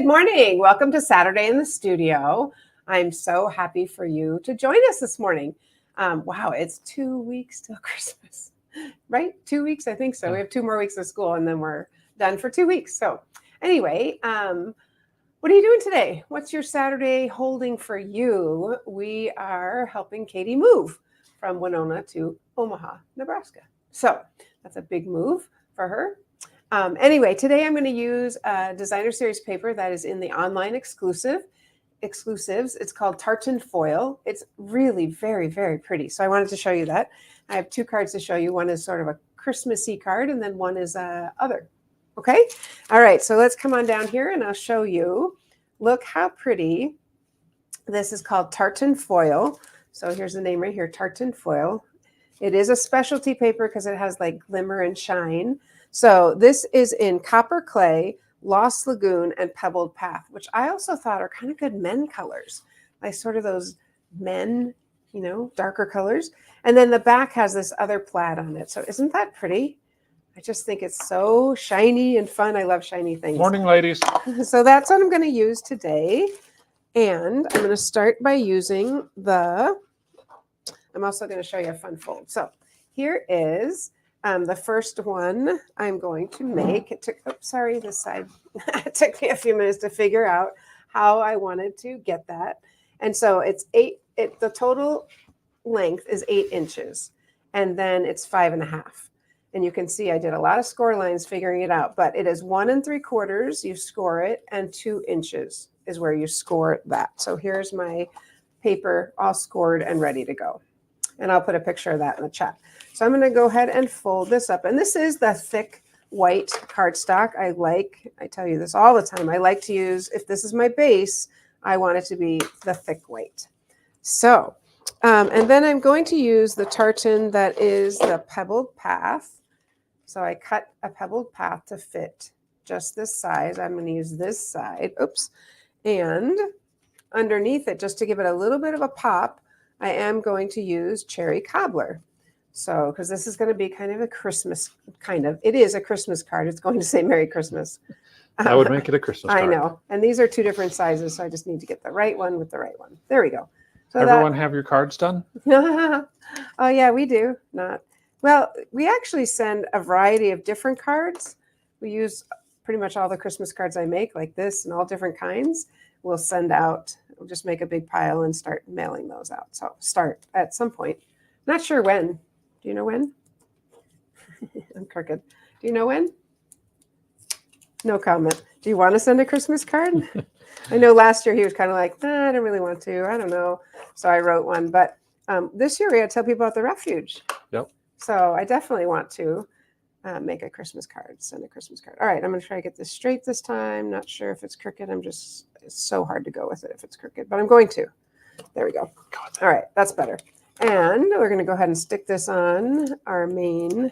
Good morning. Welcome to Saturday in the Studio. I'm so happy for you to join us this morning. Wow, it's 2 weeks till Christmas, right? 2 weeks, I think so. Yeah. We have 2 more weeks of school and then we're done for 2 weeks. So anyway, what are you doing today? What's your Saturday holding for you? We are helping Katie move from Winona to Omaha, Nebraska. So that's a big move for her. Anyway, today I'm going to use a designer series paper that is in the online exclusives. It's called Tartan foil. It's really very, very pretty. So I wanted to show you that. I have 2 cards to show you. One is sort of a Christmassy card, and then one is other. Okay. All right. So let's come on down here and I'll show you. Look how pretty. This is called Tartan foil. So here's the name right here, Tartan foil. It is a specialty paper because it has like glimmer and shine. So this is in copper clay, Lost Lagoon, and Pebbled Path, which I also thought are kind of good men colors, like sort of those men, darker colors. And then the back has this other plaid on it. So isn't that pretty? I just think it's so shiny and fun. I love shiny things. Morning, ladies. So that's what I'm going to use today. And I'm going to start by using I'm also going to show you a fun fold. So here is the first one I'm going to make. It took, this side. It took me a few minutes to figure out how I wanted to get that. And so it's the total length is 8 inches, and then it's 5.5. And you can see I did a lot of score lines figuring it out, but it is 1 3/4, you score it, and 2 inches is where you score that. So here's my paper all scored and ready to go. And I'll put a picture of that in the chat. So I'm going to go ahead and fold this up. And this is the thick white cardstock. I tell you this all the time. I like to use, if this is my base, I want it to be the thick white. So, and then I'm going to use the tartan that is the Pebbled Path. So I cut a Pebbled Path to fit just this size. I'm going to use this side. Oops. And underneath it, just to give it a little bit of a pop, I am going to use cherry cobbler. So, because this is going to be kind of a Christmas it is a Christmas card. It's going to say Merry Christmas. That would make it a Christmas card. I know. And these are 2 different sizes. So I just need to get the right one with the right one. There we go. So everyone have your cards done? Oh yeah, we do. Well, we actually send a variety of different cards. We use pretty much all the Christmas cards I make like this and all different kinds. We'll send out, we'll just make a big pile and start mailing those out. So start at some point. Not sure when. Do you know when? I'm crooked. Do you know when? No comment. Do you want to send a Christmas card? I know last year he was kind of like, I don't really want to. I don't know. So I wrote one. But this year we had to tell people about the refuge. Yep. So I definitely want to make a Christmas card, send a Christmas card. All right, I'm going to try to get this straight this time. Not sure if it's crooked. It's so hard to go with it if it's crooked, but I'm going to. There we go. All right, that's better. And we're going to go ahead and stick this on our main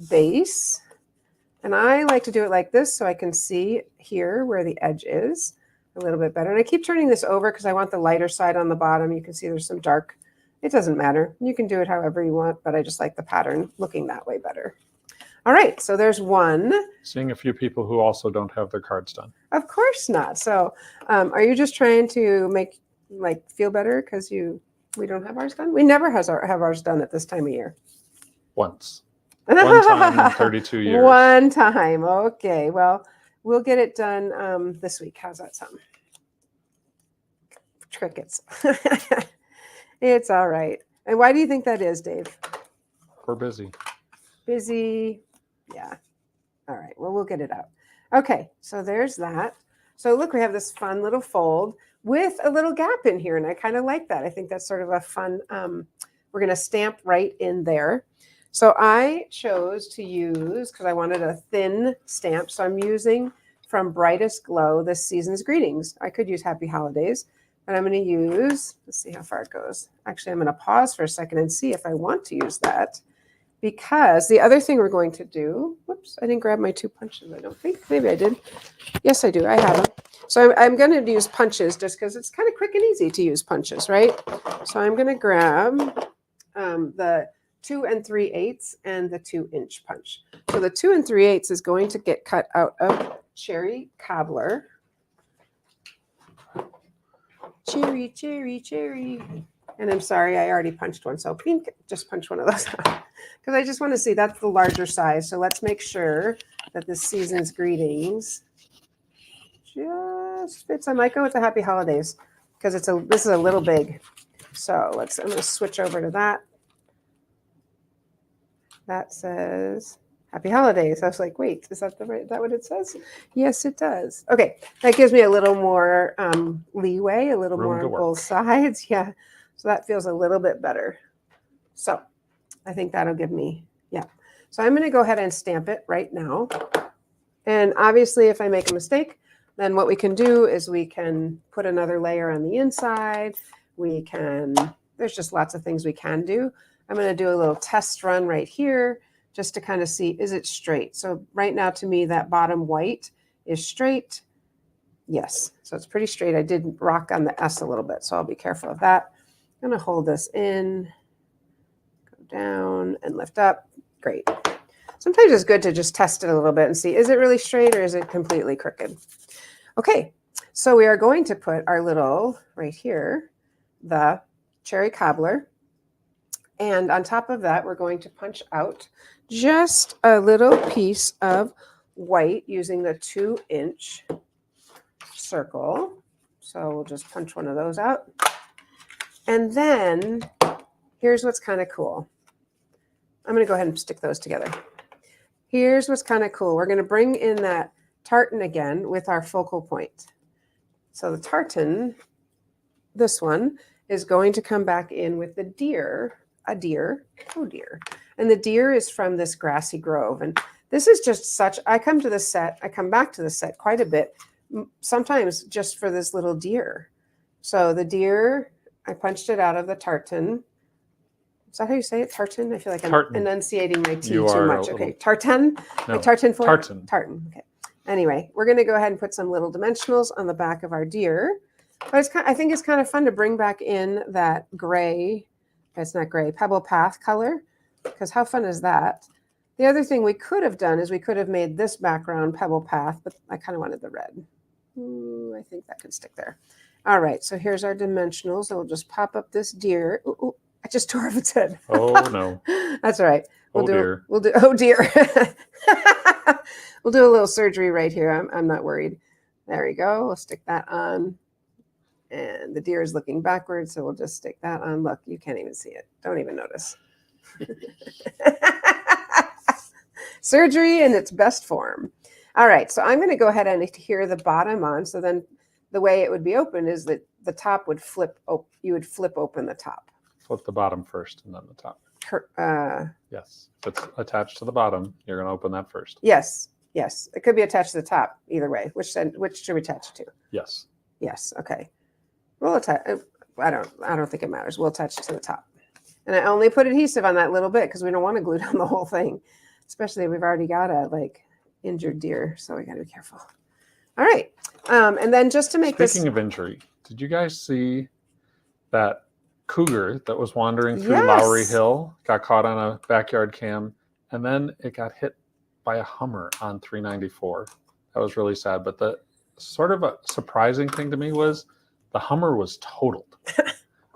base. And I like to do it like this so I can see here where the edge is a little bit better. And I keep turning this over because I want the lighter side on the bottom. You can see there's some dark. It doesn't matter. You can do it however you want, but I just like the pattern looking that way better. All right, so there's one. Seeing a few people who also don't have their cards done. Of course not. So are you just trying to make feel better because we don't have ours done? We never have ours done at this time of year. Once. One time in 32 years. One time. Okay. Well, we'll get it done this week. How's that sound? Crickets. It's all right. And why do you think that is, Dave? We're busy. Busy. Yeah. All right. Well, we'll get it out. Okay. So there's that. So look, we have this fun little fold with a little gap in here. And I kind of like that. I think that's sort of a fun, we're going to stamp right in there. So I chose to use, because I wanted a thin stamp. So I'm using from Brightest Glow, this season's greetings. I could use Happy Holidays, but I'm going to use, let's see how far it goes. Actually, I'm going to pause for a second and see if I want to use that. Because the other thing we're going to do, whoops, I didn't grab my 2 punches, I don't think. Maybe I did. Yes, I do. I have them. So I'm going to use punches just because it's kind of quick and easy to use punches, right? So I'm going to grab the 2 3/8 and the 2-inch punch. So the 2 3/8 is going to get cut out of cherry cobbler. Cherry, cherry, cherry. And I'm sorry, I already punched one. So pink, just punch one of those out. Because I just want to see, that's the larger size. So let's make sure that this season's greetings just fits. I might go with the happy holidays because this is a little big. So I'm going to switch over to that. That says happy holidays. I was like, wait, is that what it says? Yes, it does. Okay, that gives me a little more leeway, a little more on both sides. Yeah, so that feels a little bit better. So I think that'll give me, yeah. So I'm going to go ahead and stamp it right now. And obviously, if I make a mistake, then what we can do is we can put another layer on the inside. There's just lots of things we can do. I'm going to do a little test run right here just to kind of see, is it straight? So right now, to me, that bottom white is straight. Yes, so it's pretty straight. I did rock on the S a little bit, so I'll be careful of that. I'm going to hold this in, go down and lift up. Great. Sometimes it's good to just test it a little bit and see, is it really straight or is it completely crooked? Okay, so we are going to put our little, right here, the cherry cobbler. And on top of that, we're going to punch out just a little piece of white using the 2-inch circle. So we'll just punch one of those out. And then here's what's kind of cool. I'm going to go ahead and stick those together. Here's what's kind of cool. We're going to bring in that tartan again with our focal point. So the tartan, this one, is going to come back in with the deer, oh dear. And the deer is from this grassy grove. And this is just I come back to the set quite a bit, sometimes just for this little deer. So the deer, I punched it out of the tartan. Is that how you say it? Tartan? I feel like I'm enunciating my T too much. Okay, tartan? No, like tartan for? Tartan. Tartan, okay. Anyway, we're going to go ahead and put some little dimensionals on the back of our deer. But I think it's kind of fun to bring back in that gray, it's not gray, pebble path color, because how fun is that? The other thing we could have done is we could have made this background pebble path, but I kind of wanted the red. I think that could stick there. All right, so here's our dimensionals. So we'll just pop up this deer. Ooh, I just tore off its head. Oh, no. That's all right. Oh, dear. Oh, dear. We'll do a little surgery right here. I'm not worried. There we go. We'll stick that on. And the deer is looking backwards, so we'll just stick that on. Look, you can't even see it. Don't even notice. Surgery in its best form. All right, so I'm going to go ahead and adhere the bottom on. So then the way it would be open is that the top would flip. You would flip open the top. Flip the bottom first and then the top. Yes. If it's attached to the bottom, you're going to open that first. Yes. It could be attached to the top either way. Which should we attach it to? Yes. Yes. Okay. We'll attach. I don't think it matters. We'll attach it to the top. And I only put adhesive on that little bit because we don't want to glue down the whole thing, especially if we've already got a injured deer. So we got to be careful. All right. And then just to make Speaking of injury, did you guys see that cougar that was wandering through Lowry Hill, got caught on a backyard cam, and then it got hit by a Hummer on 394. That was really sad. But the sort of a surprising thing to me was the Hummer was totaled.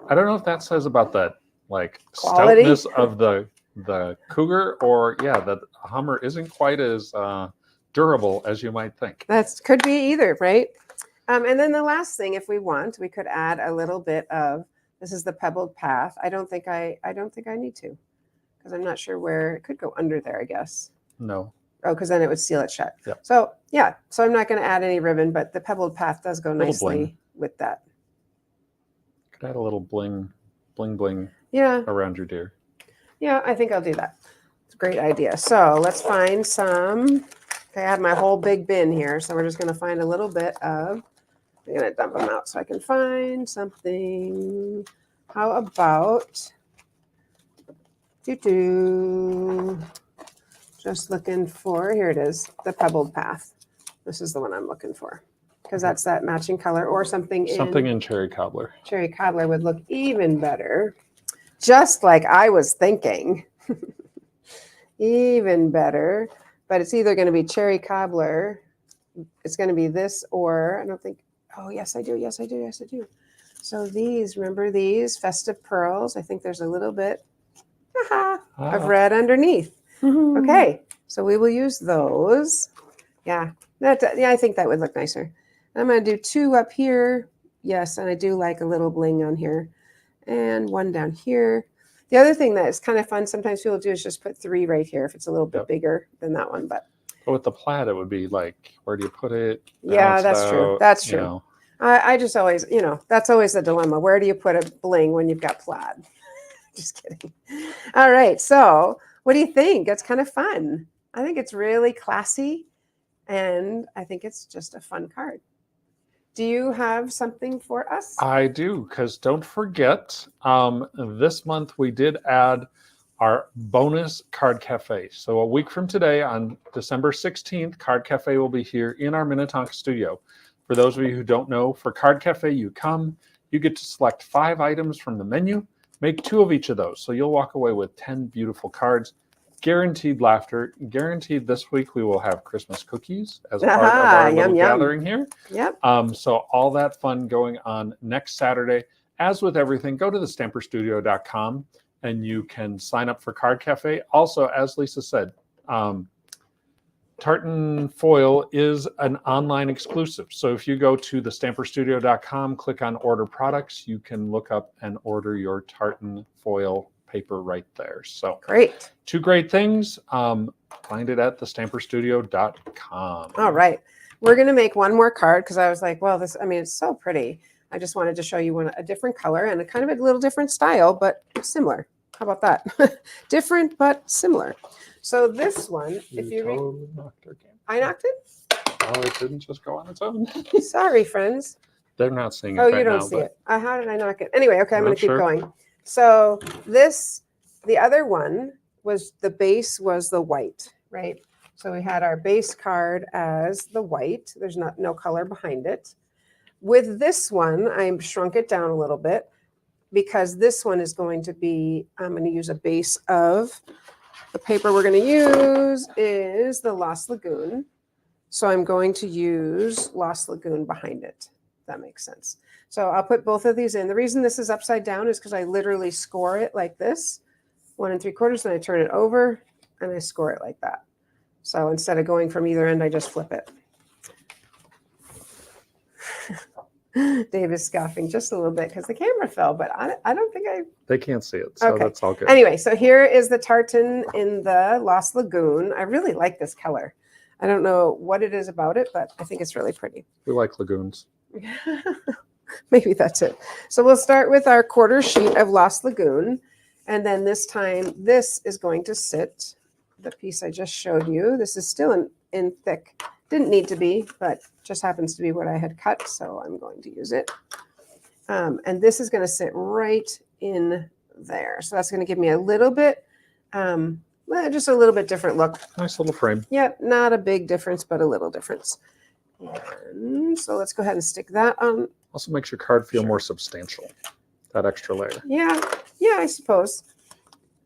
I don't know if that says about the quality? stoutness of the cougar, or that Hummer isn't quite as durable as you might think. That could be either, right? And then the last thing, if we want, we could add a little bit of, this is the pebbled path. I don't think I need to, because I'm not sure where it could go under there, I guess. No. Oh, because then it would seal it shut. Yep. So I'm not going to add any ribbon, but the pebbled path does go nicely with that. Could add a little bling around your deer. Yeah, I think I'll do that. It's a great idea. So let's find some. Okay, I have my whole big bin here, so we're just going to find a little bit of. I'm going to dump them out so I can find something. How about just looking for, here it is, the pebbled path. This is the one I'm looking for, because that's that matching color, or something in cherry cobbler. Cherry cobbler would look even better, just like I was thinking. Even better, but it's either going to be cherry cobbler, it's going to be this, or I don't think, oh yes I do. So these, remember these festive pearls? I think there's a little bit of red underneath. Okay, so we will use those. Yeah, I think that would look nicer. I'm going to do 2 up here. Yes, and I do like a little bling on here. And 1 down here. The other thing that is kind of fun, sometimes people do is just put 3 right here if it's a little bit bigger than that one. But with the plaid, it would be like, where do you put it? Yeah, that's true. That's true. Know. I just always, that's always the dilemma. Where do you put a bling when you've got plaid? Just kidding. All right. So what do you think? It's kind of fun. I think it's really classy. And I think it's just a fun card. Do you have something for us? I do, because don't forget, this month we did add our bonus Card Cafe. So a week from today, on December 16th, Card Cafe will be here in our Minnetonka studio. For those of you who don't know, for Card Cafe, you come, you get to select 5 items from the menu, make 2 of each of those. So you'll walk away with 10 beautiful cards. Guaranteed laughter. Guaranteed this week we will have Christmas cookies as part of our little gathering here. Yep. So all that fun going on next Saturday. As with everything, go to thestamperstudio.com and you can sign up for Card Cafe. Also, as Lisa said, Tartan Foil is an online exclusive. So if you go to thestamperstudio.com, click on Order Products, you can look up and order your Tartan Foil paper right there. So great. 2 great things. Find it at thestamperstudio.com. All right. We're going to make 1 more card because I was like, well, it's so pretty. I just wanted to show you a different color and a kind of a little different style, but similar. How about that? Different, but similar. So this one, if you totally knocked our game. I knocked it? Oh, it didn't just go on its own. Sorry, friends. They're not seeing it right now. Oh, you don't now, see it. How did I knock it? Anyway, okay, I'm going to keep sure. going. So the other one was the base was the white, right? So we had our base card as the white. There's no color behind it. With this one, I shrunk it down a little bit because this one is going to be, I'm going to use a base of, the paper we're going to use is the Lost Lagoon. So I'm going to use Lost Lagoon behind it. That makes sense. So I'll put both of these in. The reason this is upside down is because I literally score it like this, 1 3/4, and I turn it over and I score it like that. So instead of going from either end, I just flip it. Dave is scoffing just a little bit because the camera fell, but I don't think They can't see it, so that's all good. Anyway, so here is the tartan in the Lost Lagoon. I really like this color. I don't know what it is about it, but I think it's really pretty. We like lagoons. Maybe that's it. So we'll start with our 1/4 sheet of Lost Lagoon. And then this time, this is going to sit, the piece I just showed you. This is still in thick. Didn't need to be, but just happens to be what I had cut. So I'm going to use it. And this is going to sit right in there. So that's going to give me a little bit, just a little bit different look. Nice little frame. Yep, not a big difference, but a little difference. And so let's go ahead and stick that on. Also makes your card feel more substantial, that extra layer. Yeah, I suppose.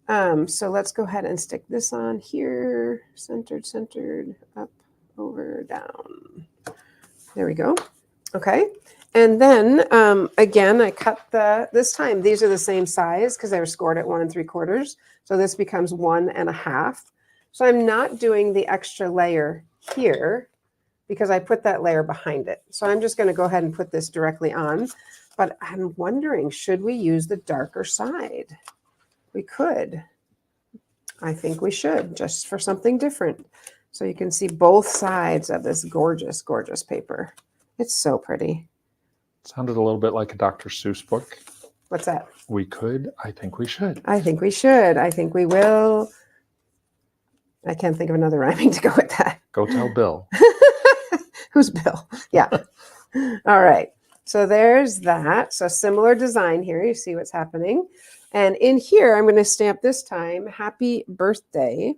So let's go ahead and stick this on here. Centered, up, over, down. There we go. Okay. And then again, I cut this time, these are the same size because they were scored at 1 3/4. So this becomes 1 1/2. So I'm not doing the extra layer here because I put that layer behind it. So I'm just going to go ahead and put this directly on. But I'm wondering, should we use the darker side? We could. I think we should, just for something different. So you can see both sides of this gorgeous, gorgeous paper. It's so pretty. Sounded a little bit like a Dr. Seuss book. What's that? We could. I think we should. I think we should. I think we will. I can't think of another rhyming to go with that. Go tell Bill. Who's Bill? Yeah. All right. So there's that. So similar design here. You see what's happening. And in here, I'm going to stamp this time, happy birthday.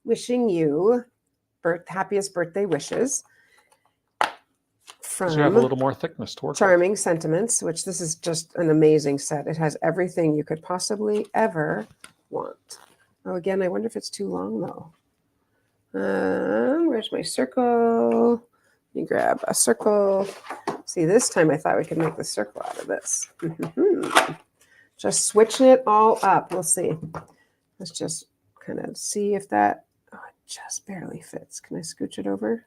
Wishing you happiest birthday wishes. From you have a little more thickness to work Charming Sentiments, which this is just an amazing set. It has everything you could possibly ever want. Oh, again, I wonder if it's too long, though. Where's my circle? Let me grab a circle. See, this time I thought we could make the circle out of this. Just switching it all up. We'll see. Let's just kind of see if that, oh, it just barely fits. Can I scooch it over?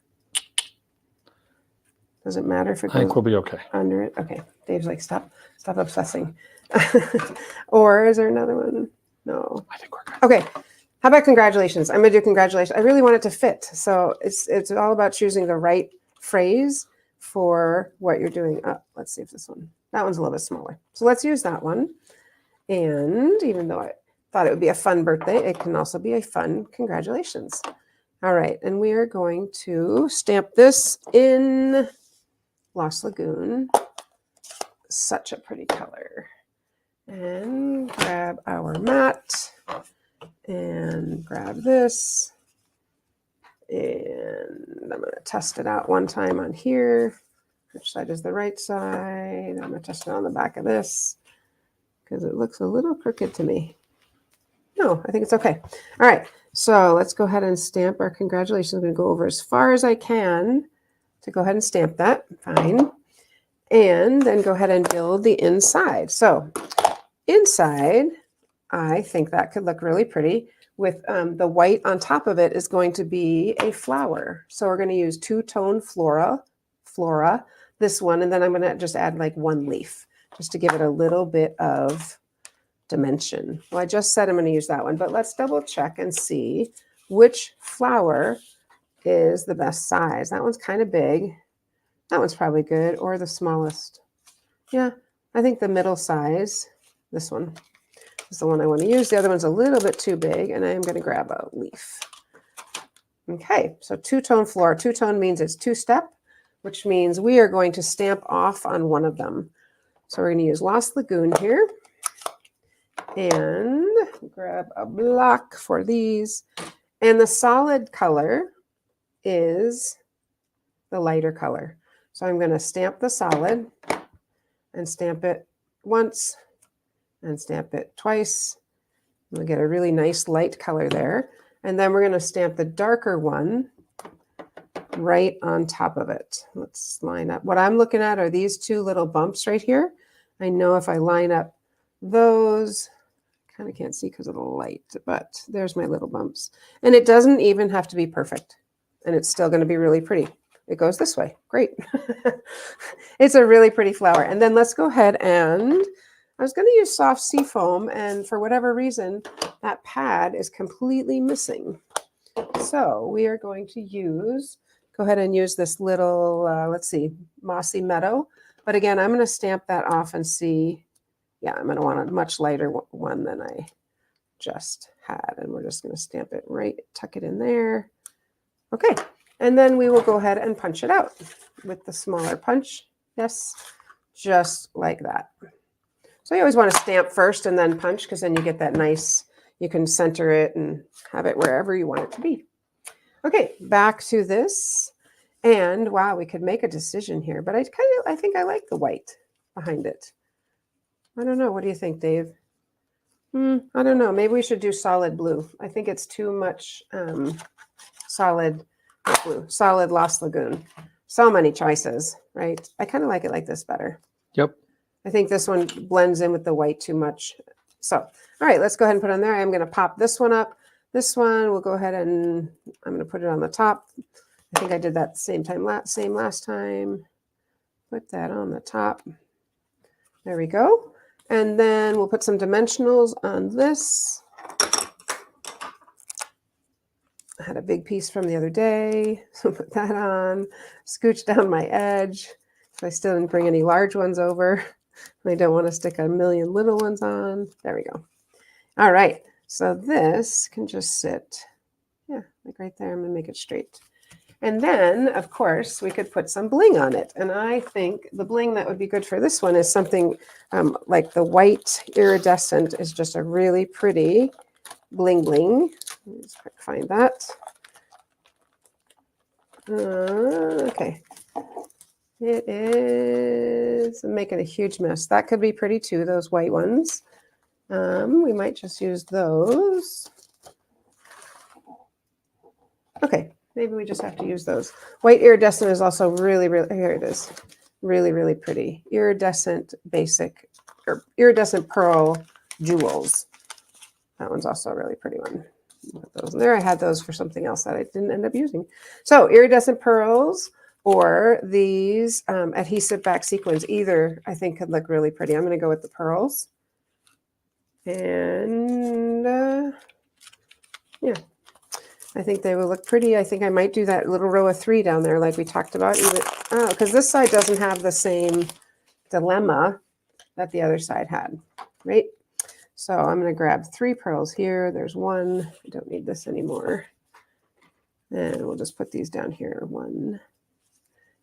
Does it matter if it goes I think we'll be okay. under it? Okay. Dave's like, stop obsessing. Or is there another one? No. I think we're good. Okay. How about congratulations? I'm going to do congratulations. I really want it to fit. So it's all about choosing the right phrase for what you're doing. Oh, let's see if this one, that one's a little bit smaller. So let's use that one. And even though I thought it would be a fun birthday, it can also be a fun congratulations. All right. And we are going to stamp this in Lost Lagoon. Such a pretty color. And grab our mat and grab this. And I'm going to test it out one time on here. Which side is the right side? I'm going to test it on the back of this because it looks a little crooked to me. No, I think it's okay. All right. So let's go ahead and stamp our congratulations. I'm going to go over as far as I can to go ahead and stamp that. Fine. And then go ahead and build the inside. So inside, I think that could look really pretty with the white on top of it is going to be a flower. So we're going to use two-tone flora, this one, and then I'm going to just add like one leaf just to give it a little bit of dimension. Well, I just said I'm going to use that one, but let's double check and see which flower is the best size. That one's kind of big. That one's probably good, or the smallest. Yeah, I think the middle size, this one, is the one I want to use. The other one's a little bit too big, and I'm going to grab a leaf. Okay, so two-tone floor. Two-tone means it's two-step, which means we are going to stamp off on one of them. So we're going to use Lost Lagoon here. And grab a block for these. And the solid color is the lighter color. So I'm going to stamp the solid and stamp it once and stamp it twice. We'll get a really nice light color there. And then we're going to stamp the darker one right on top of it. Let's line up. What I'm looking at are these two little bumps right here. I know if I line up those, kind of can't see because of the light, but there's my little bumps. And it doesn't even have to be perfect. And it's still going to be really pretty. It goes this way. Great. It's a really pretty flower. And then let's go ahead and I was going to use soft sea foam, and for whatever reason, that pad is completely missing. So we are going to go ahead and use this little, let's see, Mossy Meadow. But again, I'm going to stamp that off and see. Yeah, I'm going to want a much lighter one than I just had. And we're just going to stamp it right, tuck it in there. Okay. And then we will go ahead and punch it out with the smaller punch. Yes, just like that. So you always want to stamp first and then punch because then you get that nice, you can center it and have it wherever you want it to be. Okay, back to this. And wow, we could make a decision here, but I think I like the white behind it. I don't know. What do you think, Dave? I don't know. Maybe we should do solid blue. I think it's too much solid blue, solid Lost Lagoon. So many choices, right? I kind of like it like this better. Yep. I think this one blends in with the white too much. So, all right, let's go ahead and put it on there. I'm going to pop this one up. This one, we'll go ahead and I'm going to put it on the top. I think I did that same last time. Put that on the top. There we go. And then we'll put some dimensionals on this. I had a big piece from the other day, so put that on. Scooch down my edge. So I still didn't bring any large ones over. I don't want to stick a million little ones on. There we go. All right. So this can just sit, yeah, like right there. I'm going to make it straight. And then, of course, we could put some bling on it. And I think the bling that would be good for this one is something like the white iridescent is just a really pretty bling bling. Let's quick find that. Okay. It is, I'm making a huge mess. That could be pretty too, those white ones. We might just use those. Okay, maybe we just have to use those. White iridescent is also really, really, here it is. Really, really pretty. Iridescent basic, or iridescent pearl jewels. That one's also a really pretty one. Put those in there. I had those for something else that I didn't end up using. So iridescent pearls or these adhesive back sequins, either I think could look really pretty. I'm going to go with the pearls. And yeah, I think they will look pretty. I think I might do that little row of 3 down there like we talked about. Because this side doesn't have the same dilemma that the other side had, right? So I'm going to grab 3 pearls here. There's 1. I don't need this anymore. And we'll just put these down here. 1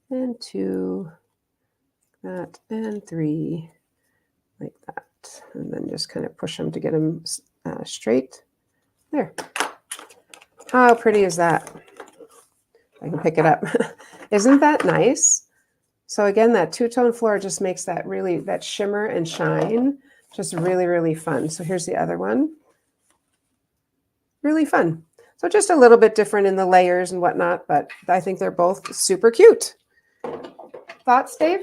and 2, that, and 3, like that. And then just kind of push them to get them straight. There. How pretty is that? I can pick it up. Isn't that nice? So again, that two-tone floor just makes that really, that shimmer and shine just really, really fun. So here's the other one. Really fun. So just a little bit different in the layers and whatnot, but I think they're both super cute. Thoughts, Dave?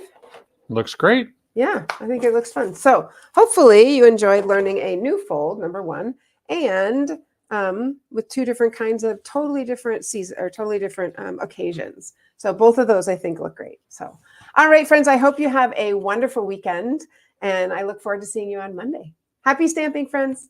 Looks great. Yeah, I think it looks fun. So hopefully you enjoyed learning a new fold, number 1, and with 2 different kinds of totally different seasons or totally different occasions. So both of those I think look great. So, all right, friends, I hope you have a wonderful weekend, and I look forward to seeing you on Monday. Happy stamping, friends.